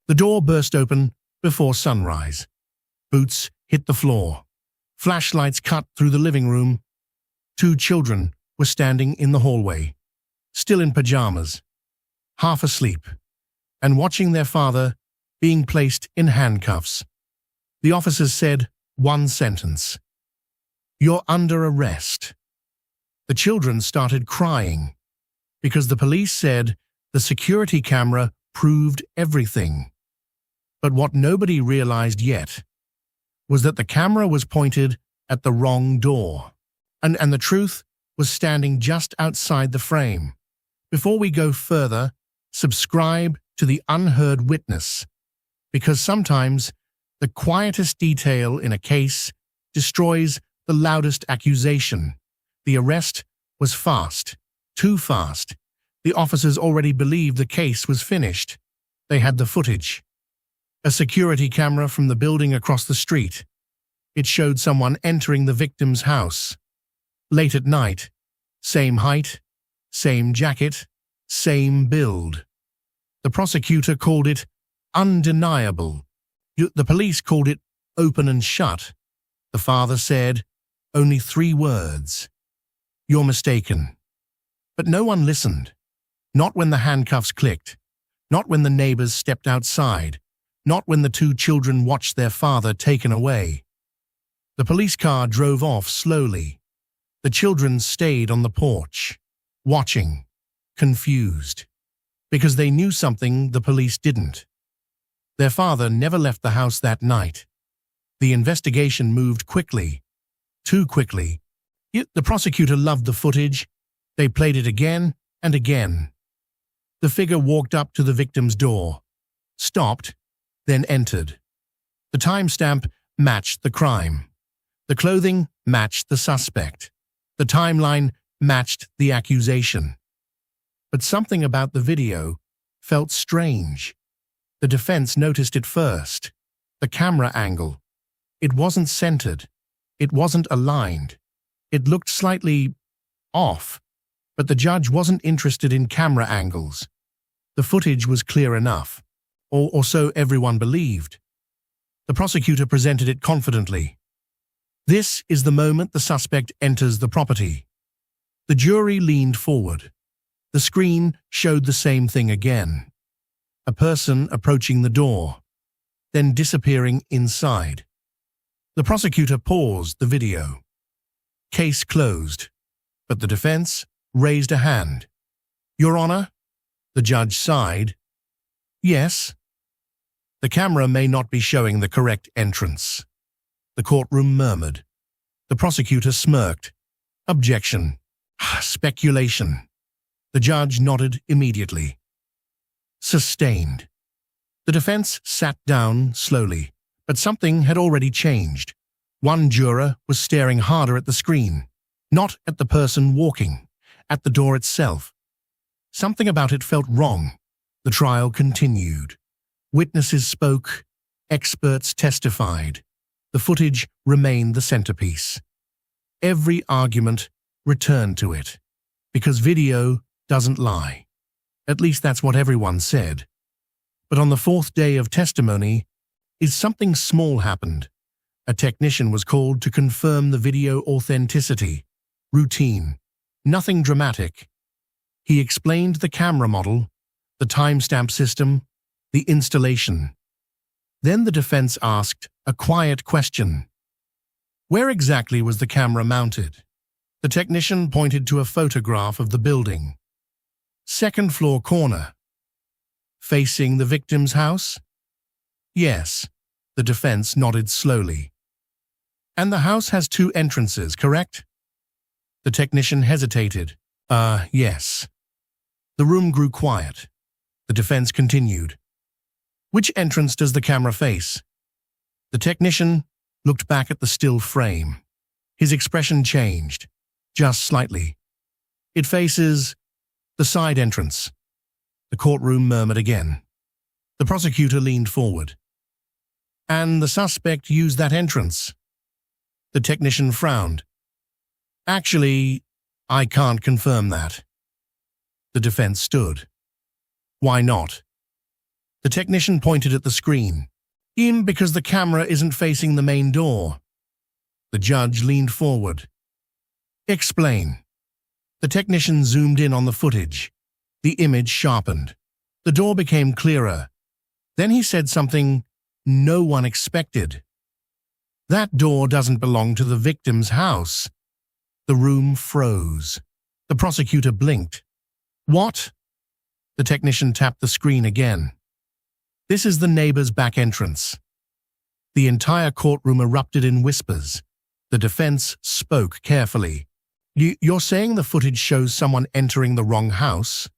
The door burst open before sunrise. Boots hit the floor. Flashlights cut through the living room. 2 children were standing in the hallway, still in pajamas, half asleep, and watching their father being placed in handcuffs. The officers said one sentence: "You're under arrest." The children started crying because the police said the security camera proved everything. But what nobody realized yet was that the camera was pointed at the wrong door, and the truth was standing just outside the frame. Before we go further, subscribe to the Unheard Witness, because sometimes the quietest detail in a case destroys the loudest accusation. The arrest was fast, too fast. The officers already believed the case was finished. They had the footage. A security camera from the building across the street. It showed someone entering the victim's house. Late at night, same height, same jacket, same build. The prosecutor called it undeniable. The police called it open and shut. The father said only 3 words: "You're mistaken." But no one listened. Not when the handcuffs clicked. Not when the neighbors stepped outside. Not when the 2 children watched their father taken away. The police car drove off slowly. The children stayed on the porch, watching, confused, because they knew something the police didn't. Their father never left the house that night. The investigation moved quickly, too quickly. Yet the prosecutor loved the footage. They played it again and again. The figure walked up to the victim's door, stopped, then entered. The timestamp matched the crime. The clothing matched the suspect. The timeline matched the accusation. But something about the video felt strange. The defense noticed it first. The camera angle. It wasn't centered. It wasn't aligned. It looked slightly off. But the judge wasn't interested in camera angles. The footage was clear enough, or so everyone believed. The prosecutor presented it confidently. This is the moment the suspect enters the property. The jury leaned forward. The screen showed the same thing again. A person approaching the door, then disappearing inside. The prosecutor paused the video. Case closed, but the defense raised a hand. "Your Honor?" The judge sighed. "Yes." "The camera may not be showing the correct entrance." The courtroom murmured. The prosecutor smirked. "Objection. Speculation." The judge nodded immediately. Sustained. The defense sat down slowly, but something had already changed. One juror was staring harder at the screen, not at the person walking, at the door itself. Something about it felt wrong. The trial continued. Witnesses spoke. Experts testified. The footage remained the centerpiece. Every argument returned to it, because video doesn't lie. At least that's what everyone said. But on the 4th day of testimony, something small happened. A technician was called to confirm the video authenticity. Routine. Nothing dramatic. He explained the camera model, the timestamp system, the installation. Then the defense asked a quiet question. Where exactly was the camera mounted? The technician pointed to a photograph of the building. 2nd floor corner. Facing the victim's house? Yes. The defense nodded slowly. And the house has 2 entrances, correct? The technician hesitated. Yes. The room grew quiet. The defense continued. Which entrance does the camera face? The technician looked back at the still frame. His expression changed, just slightly. It faces the side entrance. The courtroom murmured again. The prosecutor leaned forward. And the suspect used that entrance. The technician frowned. Actually, I can't confirm that. The defense stood. Why not? The technician pointed at the screen. Because the camera isn't facing the main door. The judge leaned forward. Explain. The technician zoomed in on the footage. The image sharpened. The door became clearer. Then he said something no one expected. That door doesn't belong to the victim's house. The room froze. The prosecutor blinked. What? The technician tapped the screen again. This is the neighbor's back entrance. The entire courtroom erupted in whispers. The defense spoke carefully. You're saying the footage shows someone entering the wrong house?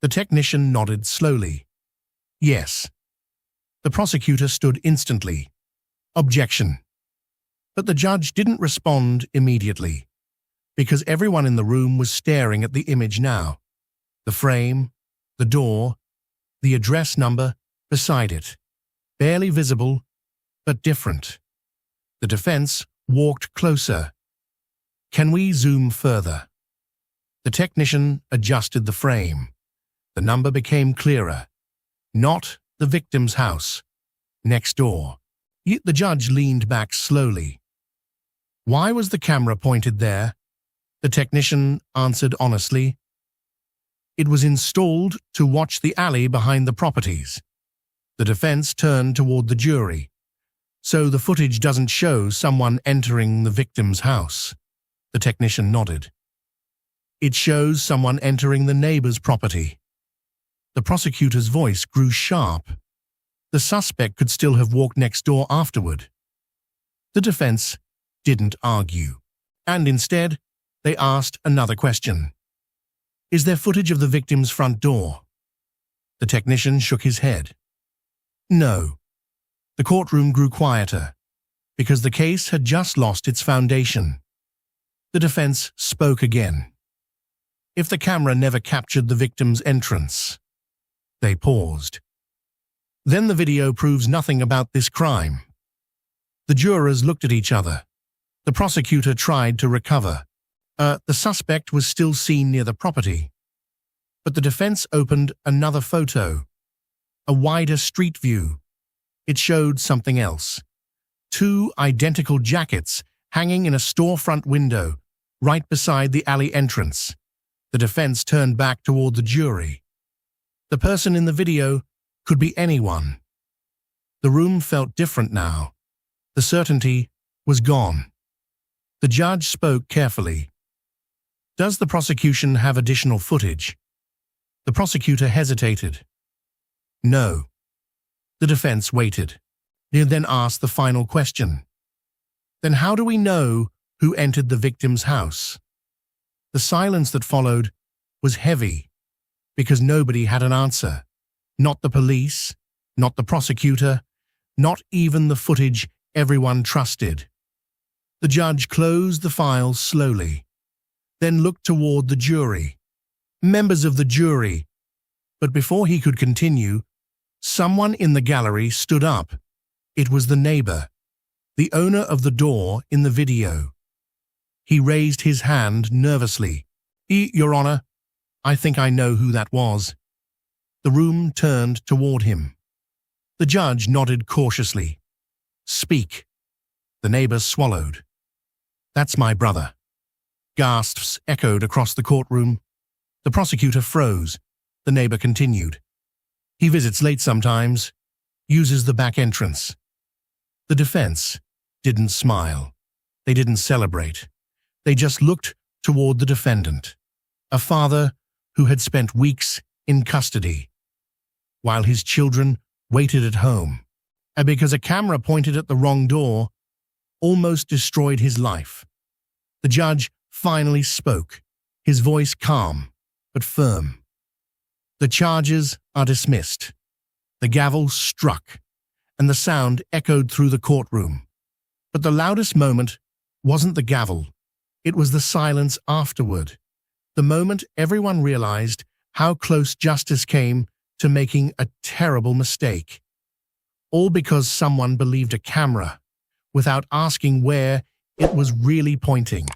The technician nodded slowly. Yes. The prosecutor stood instantly. Objection. But the judge didn't respond immediately, because everyone in the room was staring at the image now. The frame, the door, the address number beside it. Barely visible, but different. The defense walked closer. Can we zoom further? The technician adjusted the frame. The number became clearer. Not the victim's house. Next door. The judge leaned back slowly. Why was the camera pointed there? The technician answered honestly. It was installed to watch the alley behind the properties. The defense turned toward the jury. So the footage doesn't show someone entering the victim's house. The technician nodded. It shows someone entering the neighbor's property. The prosecutor's voice grew sharp. The suspect could still have walked next door afterward. The defense didn't argue, and instead, they asked another question. Is there footage of the victim's front door? The technician shook his head. No. The courtroom grew quieter, because the case had just lost its foundation. The defense spoke again. If the camera never captured the victim's entrance. They paused. Then the video proves nothing about this crime. The jurors looked at each other. The prosecutor tried to recover. The suspect was still seen near the property. But the defense opened another photo. A wider street view. It showed something else. 2 identical jackets hanging in a storefront window, right beside the alley entrance. The defense turned back toward the jury. The person in the video could be anyone. The room felt different now. The certainty was gone. The judge spoke carefully. Does the prosecution have additional footage? The prosecutor hesitated. No. The defense waited. They then asked the final question. Then how do we know who entered the victim's house? The silence that followed was heavy, because nobody had an answer. Not the police, not the prosecutor, not even the footage everyone trusted. The judge closed the file slowly, then looked toward the jury. Members of the jury. But before he could continue, someone in the gallery stood up. It was the neighbor, the owner of the door in the video. He raised his hand nervously. Your Honor, I think I know who that was. The room turned toward him. The judge nodded cautiously. Speak. The neighbor swallowed. That's my brother. Gasps echoed across the courtroom. The prosecutor froze. The neighbor continued. He visits late sometimes, uses the back entrance. The defense didn't smile. They didn't celebrate. They just looked toward the defendant, a father who had spent weeks in custody, while his children waited at home, and because a camera pointed at the wrong door almost destroyed his life. The judge finally spoke, his voice calm but firm. The charges are dismissed. The gavel struck, and the sound echoed through the courtroom. But the loudest moment wasn't the gavel. It was the silence afterward, the moment everyone realized how close justice came to making a terrible mistake. All because someone believed a camera without asking where it was really pointing.